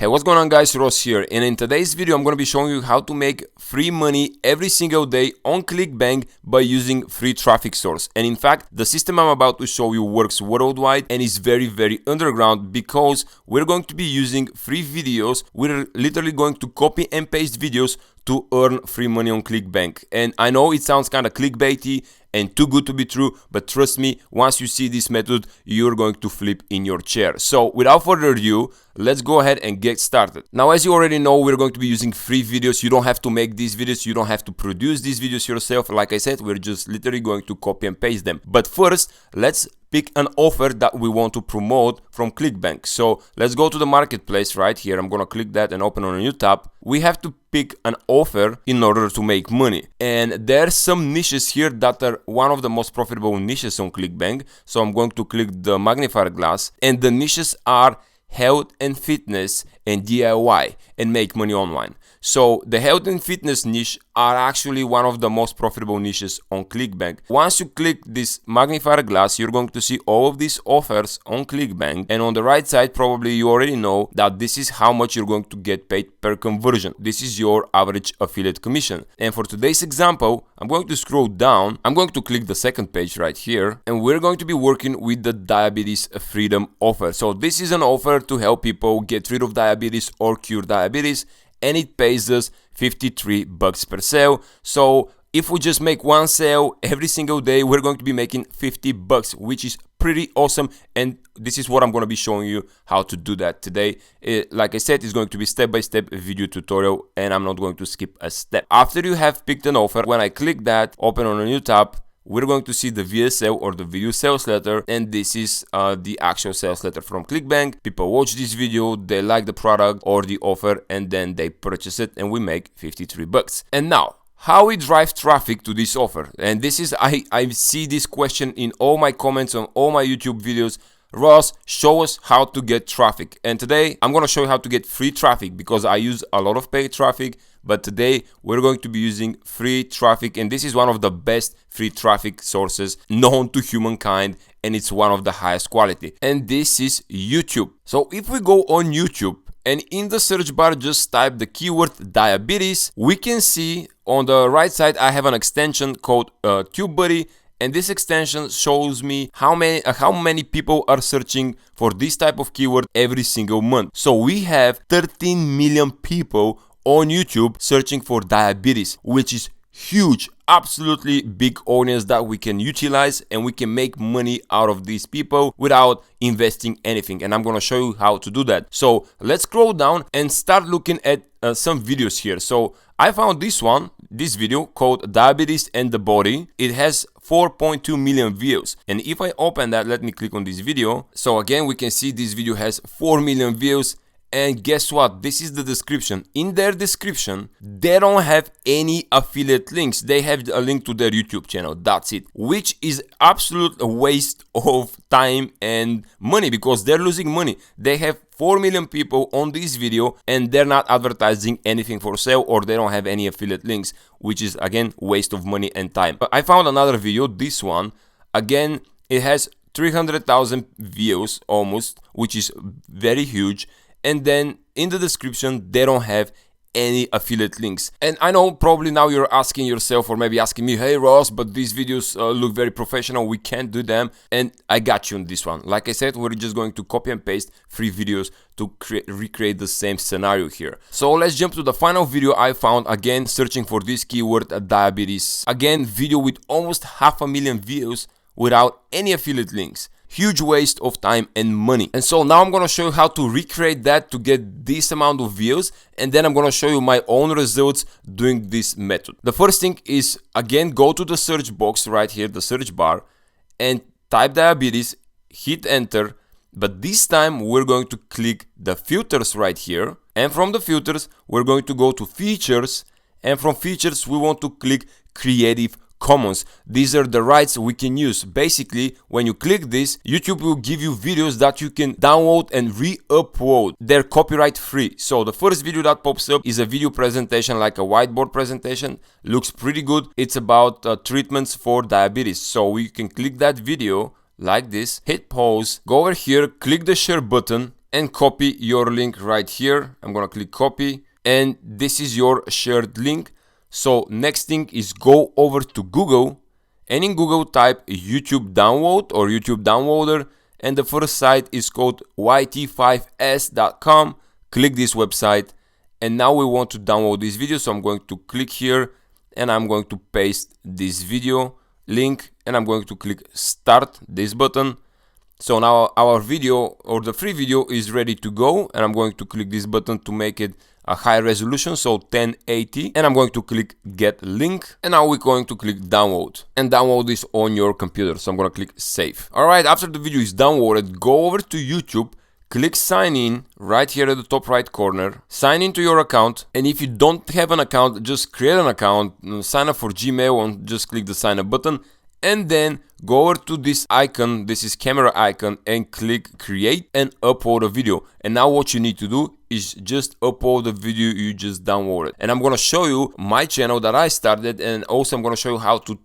Hey, what's going on guys, Ross here, and in today's video I'm going to be showing you how to make free money every single day on ClickBank by using free traffic source. And in fact, the system I'm about to show you works worldwide and is very underground because we're going to be using free videos. We're literally going to copy and paste videos to earn free money on ClickBank. And I know it sounds kind of clickbaity and too good to be true, but trust me, once you see this method, you're going to flip in your chair. So without further ado, let's go ahead and get started. Now, as you already know, we're going to be using free videos. You don't have to make these videos, you don't have to produce these videos yourself. Like I said, we're just literally going to copy and paste them. But first, let's pick an offer that we want to promote from ClickBank. So let's go to the marketplace right here. I'm gonna click that and open on a new tab. We have to pick an offer in order to make money. And there's some niches here that are one of the most profitable niches on ClickBank. So I'm going to click the magnifier glass, and the niches are health and fitness and DIY and make money online. So the health and fitness niche are actually one of the most profitable niches on ClickBank. Once you click this magnifier glass, you're going to see all of these offers on ClickBank, and on the right side probably you already know that this is how much you're going to get paid per conversion. This is your average affiliate commission. And for today's example, I'm going to scroll down. I'm going to click the second page right here, and we're going to be working with the diabetes freedom offer. So this is an offer to help people get rid of diabetes or cure diabetes, and it pays us $53 per sale. So if we just make one sale every single day, we're going to be making $50, which is pretty awesome. And this is what I'm going to be showing you how to do that today. Like I said, it's going to be step-by-step video tutorial, and I'm not going to skip a step. After you have picked an offer, when I click that, open on a new tab, we're going to see the VSL or the video sales letter, and this is the actual sales letter from ClickBank. People watch this video, they like the product or the offer, and then they purchase it, and we make $53. And now, how we drive traffic to this offer? And this is, I see this question in all my comments on all my YouTube videos. Ross, show us how to get traffic. And today I'm going to show you how to get free traffic, because I use a lot of paid traffic, but today we're going to be using free traffic, and this is one of the best free traffic sources known to humankind, and it's one of the highest quality, and this is YouTube. So if we go on YouTube and in the search bar just type the keyword diabetes, we can see on the right side I have an extension called Tubebuddy. And this extension shows me how many people are searching for this type of keyword every single month. So we have 13 million people on YouTube searching for diabetes, which is huge, absolutely big audience that we can utilize, and we can make money out of these people without investing anything. And I'm going to show you how to do that. So let's scroll down and start looking at some videos here. So I found this video called Diabetes and the Body. It has 4.2 million views, and if I open that, let me click on this video. So again, we can see this video has 4 million views. And guess what? This is the description. In their description, they don't have any affiliate links. They have a link to their YouTube channel. That's it. Which is absolute waste of time and money, because they're losing money. They have 4 million people on this video and they're not advertising anything for sale, or they don't have any affiliate links, which is again waste of money and time. But I found another video, this one. Again, it has 300,000 views almost, which is very huge. And then in the description, they don't have any affiliate links. And I know probably now you're asking yourself, or maybe asking me, hey Ross, but these videos look very professional, we can't do them. And I got you on this one. Like I said, we're just going to copy and paste free videos to recreate the same scenario here. So let's jump to the final video I found, again searching for this keyword diabetes. Again, video with almost 500,000 views without any affiliate links. Huge waste of time and money. And so now I'm going to show you how to recreate that to get this amount of views, and then I'm going to show you my own results doing this method. The first thing is, again, go to the search box right here, the search bar, and type diabetes, hit enter, but this time we're going to click the filters right here, and from the filters we're going to go to features, and from features we want to click Creative Commons. These are the rights we can use. Basically, when you click this, YouTube will give you videos that you can download and re-upload. They're copyright free. So the first video that pops up is a video presentation, like a whiteboard presentation. Looks pretty good. It's about treatments for diabetes. So we can click that video like this, hit pause, go over here, click the share button, and copy your link right here. I'm gonna click copy, and this is your shared link. So next thing is go over to Google, and in Google type YouTube download or YouTube downloader, and the first site is called yt5s.com. Click this website, and now we want to download this video. So I'm going to click here, and I'm going to paste this video link, and I'm going to click start, this button. So now our video, or the free video, is ready to go, and I'm going to click this button to make it a high resolution, so 1080, and I'm going to click get link, and now we're going to click download, and download this on your computer. So I'm going to click save. All right, after the video is downloaded, go over to YouTube, click sign in right here at the top right corner, sign into your account, and if you don't have an account, just create an account, sign up for Gmail, and just click the sign up button, and then go over to this icon, this is camera icon, and click create and upload a video. And now what you need to do is just upload the video you just downloaded. And I'm gonna show you my channel that I started, and also I'm gonna show you how to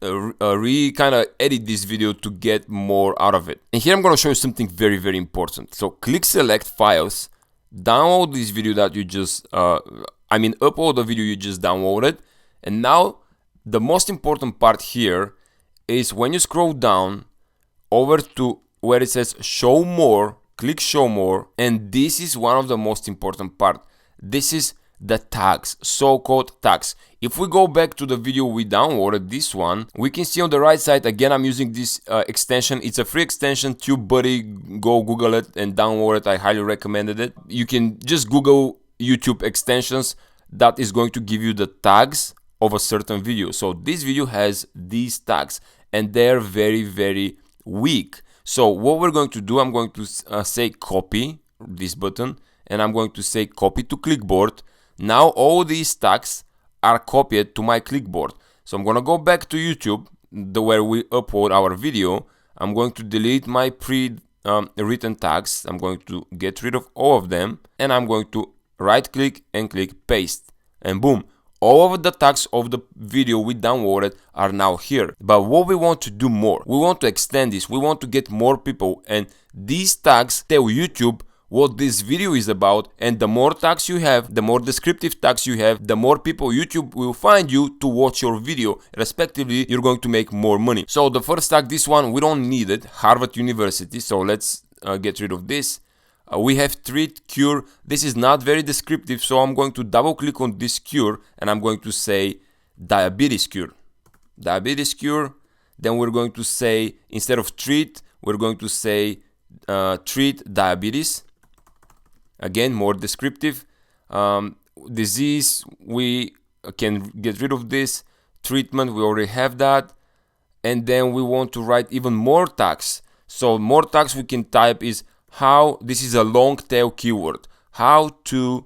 kind of edit this video to get more out of it. And here I'm gonna show you something very important. So click select files, download this video that you just upload the video you just downloaded. And now the most important part here is when you scroll down over to where it says show more, click show more, and this is one of the most important part. This is the tags, so-called tags. If we go back to the video we downloaded, this one, we can see on the right side, again, I'm using this extension. It's a free extension, Tubebuddy. Go Google it and download it. I highly recommended it. You can just Google YouTube extensions. That is going to give you the tags of a certain video. So this video has these tags, and they're very weak. So what we're going to do, I'm going to say copy, this button, and I'm going to say copy to clipboard. Now all these tags are copied to my clipboard. So I'm gonna go back to YouTube, where we upload our video. I'm going to delete my pre-written tags. I'm going to get rid of all of them, and I'm going to right click and click paste, and boom, all of the tags of the video we downloaded are now here. But what we want to do more, we want to extend this, we want to get more people, and these tags tell YouTube what this video is about, and the more tags you have, the more descriptive tags you have, the more people YouTube will find you to watch your video. Respectively, you're going to make more money. So the first tag, this one, we don't need it, Harvard University, so let's get rid of this. We have treat, cure. This is not very descriptive, so I'm going to double click on this cure, and I'm going to say diabetes cure. Diabetes cure. Then we're going to say, instead of treat, we're going to say treat diabetes. Again, more descriptive. Disease, we can get rid of this. Treatment, we already have that. And then we want to write even more tags. So more tags we can type is how, this is a long tail keyword, how to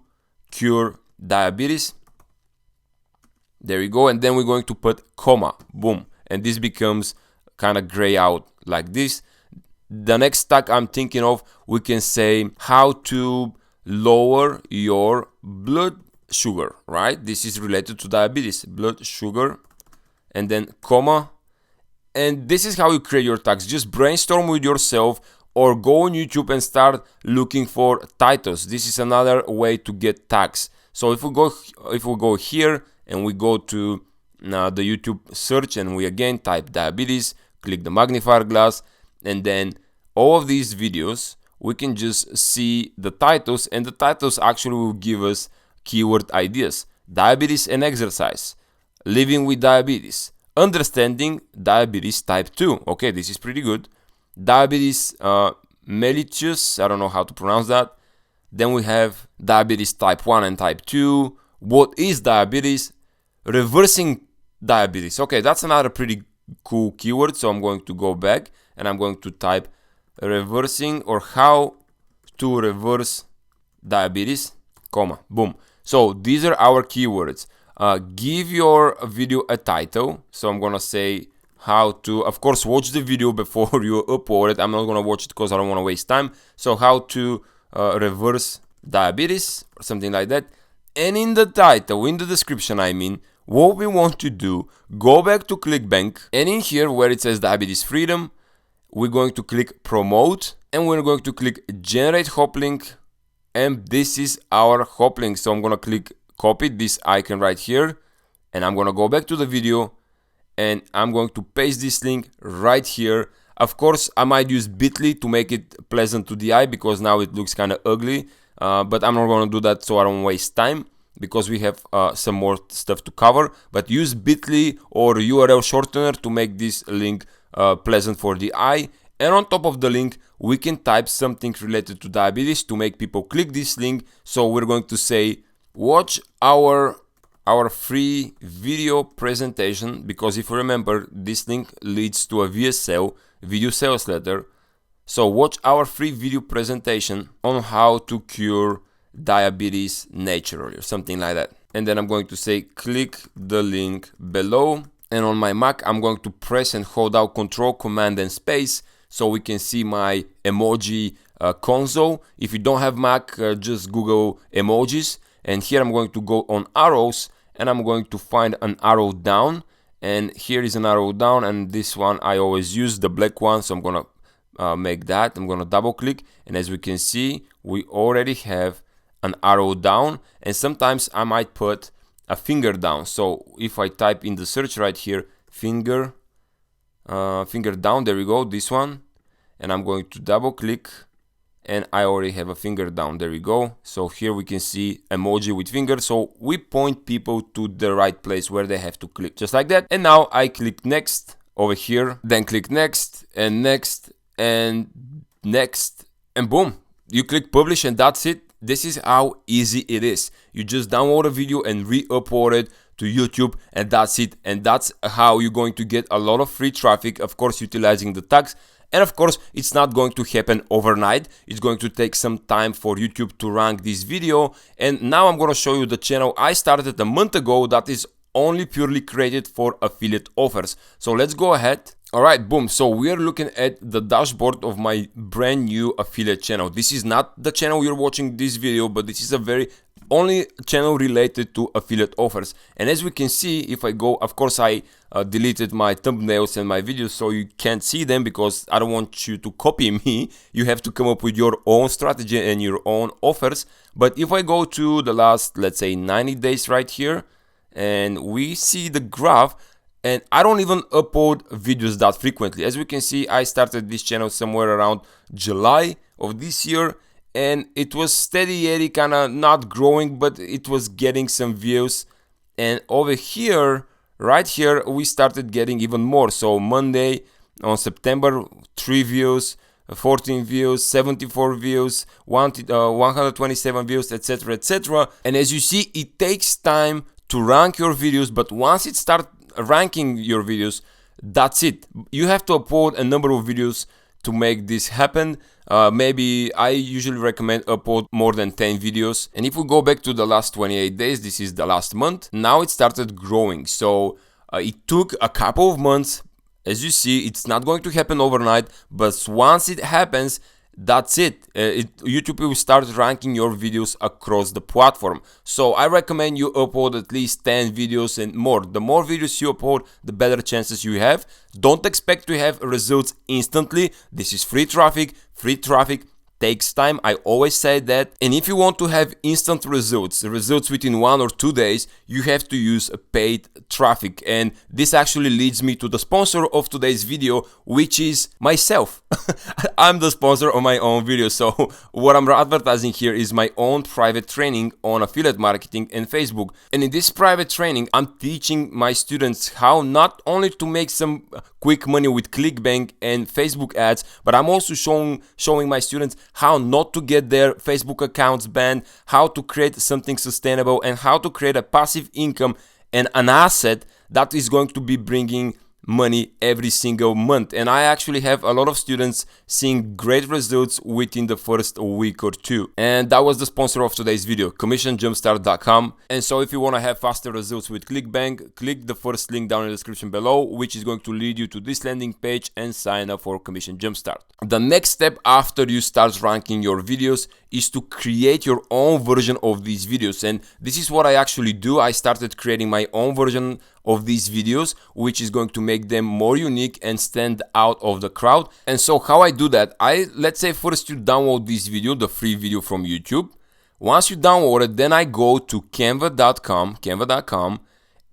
cure diabetes. There we go. And then we're going to put comma, boom, and this becomes kind of gray out like this. The next tag I'm thinking of, we can say how to lower your blood sugar, right? This is related to diabetes, blood sugar, and then comma. And this is how you create your tags. Just brainstorm with yourself, or go on YouTube and start looking for titles. This is another way to get tags. So if we go here and we go to the YouTube search, and we again type diabetes, click the magnifier glass, and then all of these videos, we can just see the titles, and the titles actually will give us keyword ideas. Diabetes and exercise, living with diabetes, understanding diabetes type 2. Okay, this is pretty good. Diabetes mellitus, I don't know how to pronounce that. Then we have diabetes type 1 and type 2. What is diabetes? Reversing diabetes. Okay, that's another pretty cool keyword. So I'm going to go back, and I'm going to type reversing, or how to reverse diabetes, comma, boom. So these are our keywords. Give your video a title. So I'm gonna say how to, of course, watch the video before you upload it. I'm not gonna watch it because I don't want to waste time. So how to reverse diabetes, or something like that. And in the title, in the description, I mean, what we want to do, go back to ClickBank, and in here where it says diabetes freedom, we're going to click promote, and we're going to click generate hop link, and this is our hop link. So I'm gonna click copy this icon right here, and I'm gonna go back to the video, and I'm going to paste this link right here. Of course, I might use bit.ly to make it pleasant to the eye, because now it looks kind of ugly, but I'm not going to do that so I don't waste time, because we have some more stuff to cover. But use bit.ly or URL shortener to make this link pleasant for the eye. And on top of the link, we can type something related to diabetes to make people click this link. So we're going to say, watch our free video presentation, because if you remember, this link leads to a VSL, video sales letter. So watch our free video presentation on how to cure diabetes naturally, or something like that. And then I'm going to say, click the link below. And on my Mac, I'm going to press and hold down Control, Command, and Space, so we can see my emoji console. If you don't have Mac, just Google emojis. And here I'm going to go on arrows, and I'm going to find an arrow down. And here is an arrow down, and this one I always use, the black one. So I'm gonna make that. I'm gonna double click, and as we can see, we already have an arrow down. And sometimes I might put a finger down. So if I type in the search right here, finger down, there we go, this one. And I'm going to double click, and I already have a finger down, there we go. So here we can see emoji with finger, so we point people to the right place where they have to click, just like that. And now I click next over here, then click next, and next, and next, and boom, you click publish, and that's it. This is how easy it is. You just download a video and re-upload it to YouTube, and that's it. And that's how you're going to get a lot of free traffic, of course utilizing the tags. And of course, it's not going to happen overnight. It's going to take some time for YouTube to rank this video. And now I'm going to show you the channel I started a month ago that is only purely created for affiliate offers. So let's go ahead. All right, boom. So we are looking at the dashboard of my brand new affiliate channel. This is not the channel you're watching this video, but this is a very only channel related to affiliate offers. And as we can see, if I go, of course I deleted my thumbnails and my videos, so you can't see them, because I don't want you to copy me. You have to come up with your own strategy and your own offers. But if I go to the last, let's say 90 days right here, and we see the graph, and I don't even upload videos that frequently. As we can see, I started this channel somewhere around July of this year, and it was steady, kind of not growing, but it was getting some views. And over here, right here, we started getting even more. So Monday on September, 3 views, 14 views, 74 views, 127 views, etc, etc. And as you see, it takes time to rank your videos, but once it starts ranking your videos, that's it. You have to upload a number of videos to make this happen. Maybe I usually recommend upload more than 10 videos. And if we go back to the last 28 days, this is the last month, now it started growing. So it took a couple of months. As you see, it's not going to happen overnight, but once it happens, that's it. YouTube will start ranking your videos across the platform. So I recommend you upload at least 10 videos and more. The more videos you upload, the better chances you have. Don't expect to have results instantly. This is free traffic. Free traffic takes time. I always say that. And if you want to have instant results within 1 or 2 days, you have to use paid traffic. And this actually leads me to the sponsor of today's video, which is myself. I'm the sponsor of my own video. So what I'm advertising here is my own private training on affiliate marketing and Facebook. And in this private training, I'm teaching my students how not only to make some quick money with ClickBank and Facebook ads, but I'm also showing my students how not to get their Facebook accounts banned, how to create something sustainable, and how to create a passive income and an asset that is going to be bringing money every single month. And I actually have a lot of students seeing great results within the first week or two. And that was the sponsor of today's video, commissionjumpstart.com. And so if you want to have faster results with ClickBank, click the first link down in the description below, which is going to lead you to this landing page and sign up for Commission Jumpstart. The next step after you start ranking your videos is to create your own version of these videos, and this is what I actually do. I started creating my own version of these videos, which is going to make them more unique and stand out of the crowd. And so how I do that, let's say first you download this video, the free video from YouTube. Once you download it, then I go to canva.com,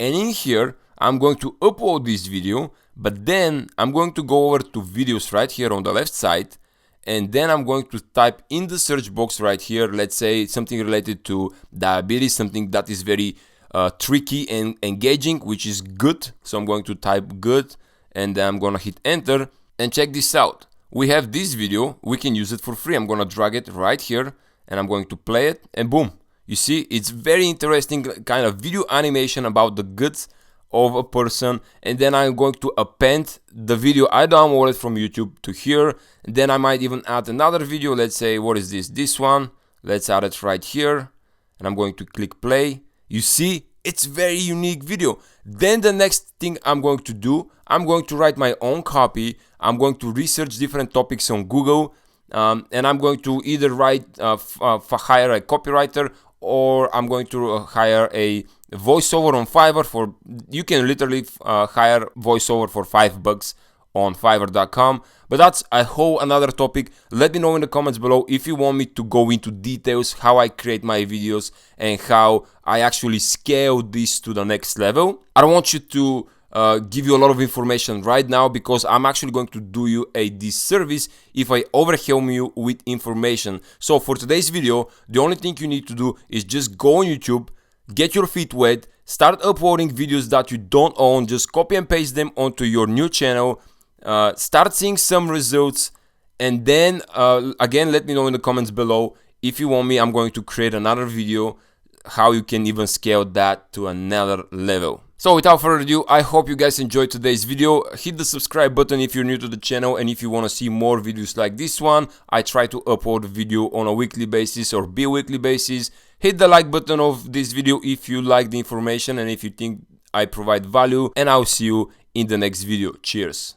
and in here I'm going to upload this video, but then I'm going to go over to videos right here on the left side, and then I'm going to type in the search box right here, let's say something related to diabetes, something that is very tricky and engaging, which is good. So I'm going to type good, and then I'm gonna hit enter, and check this out. We have this video, we can use it for free. I'm gonna drag it right here, and I'm going to play it, and boom. You see, it's very interesting kind of video animation about the guts of a person, and then I'm going to append the video I downloaded from YouTube to here, and then I might even add another video. Let's say, what is this one, let's add it right here, and I'm going to click play. You see, it's very unique video. Then the next thing I'm going to do, I'm going to write my own copy. I'm going to research different topics on Google, and I'm going to either hire a copywriter, or I'm going to hire a voiceover on Fiverr. You can literally hire voiceover for $5 on Fiverr.com, but that's a whole another topic. Let me know in the comments below if you want me to go into details how I create my videos and how I actually scale this to the next level. I don't want you to give you a lot of information right now, because I'm actually going to do you a disservice if I overwhelm you with information. So for today's video, the only thing you need to do is just go on YouTube, get your feet wet, start uploading videos that you don't own, just copy and paste them onto your new channel, start seeing some results, and then again, let me know in the comments below if you want me. I'm going to create another video how you can even scale that to another level. So without further ado, I hope you guys enjoyed today's video. Hit the subscribe button if you're new to the channel, and if you want to see more videos like this one. I try to upload a video on a weekly basis or bi-weekly basis. Hit the like button of this video if you like the information and if you think I provide value, and I'll see you in the next video. Cheers.